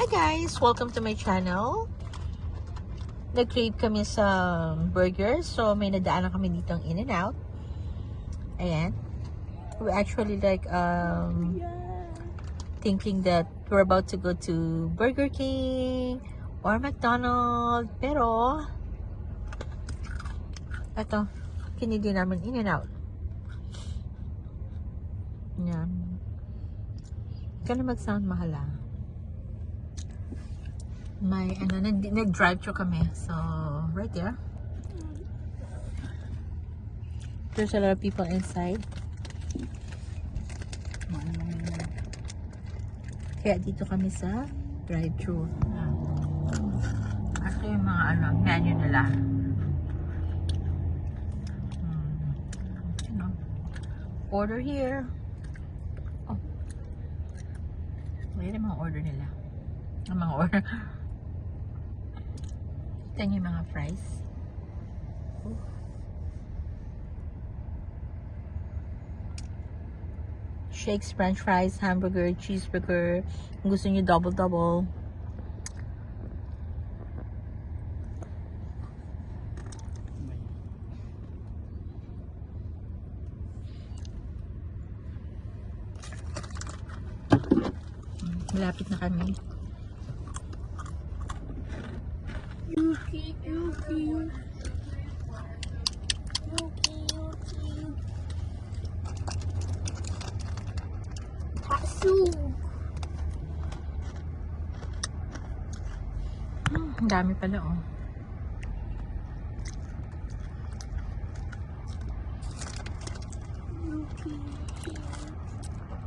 Hi guys! Welcome to my channel. Nag-crave kami sa burger. So, may nadaanan kami ditong In-N-Out. Ayan. We actually thinking that we're about to go to Burger King or McDonald's. Pero, eto, pinili namin In-N-Out. Yan. Kaya mag-sound mahal ah. May nag-drive-thru kami. So, right there. There's a lot of people inside. Kaya dito kami sa drive-thru. Ito yung mga menu nila. Order here. Oh. Mayroon yung mga order nila. Ang mga order. Kita niyo yung mga fries. Shakes, french fries, hamburger, cheeseburger. Kung gusto niyo double-double. Malapit na kami. Yuki. Asu. Ang dami pala oh.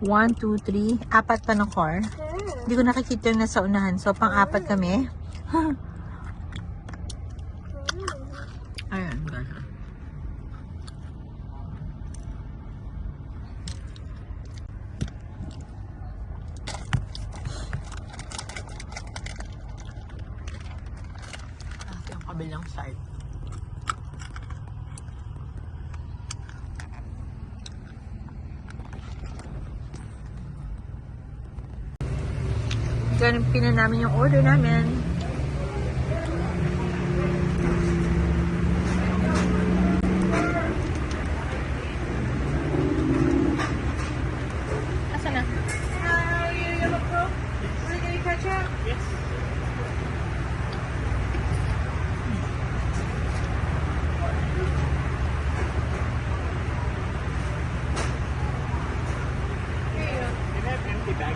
One, two, three. Apat pa ng car. Hindi ko nakikita yung nasa unahan. So, pang-apat kami. Ayan, guys. Ito yung kabilang side. Ganun pina namin yung order namin. Asa na? You have a Coke? Wanna get ketchup? Yes. Here you go. You have empty bag.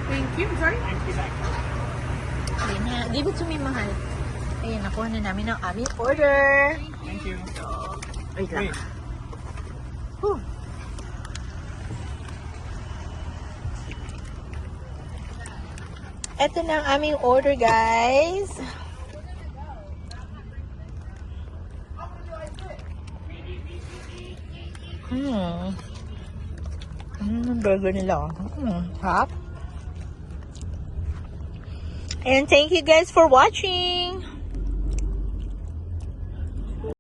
Thank you. Sorry? Empty bag. Ayan na. Give it to me, mahal. Ayan, nakuha na namin ang aming order. Thank you. Wait lang. Wait. Whew. Ito na ang aming order, guys. Burger nila. Hap. And thank you guys for watching.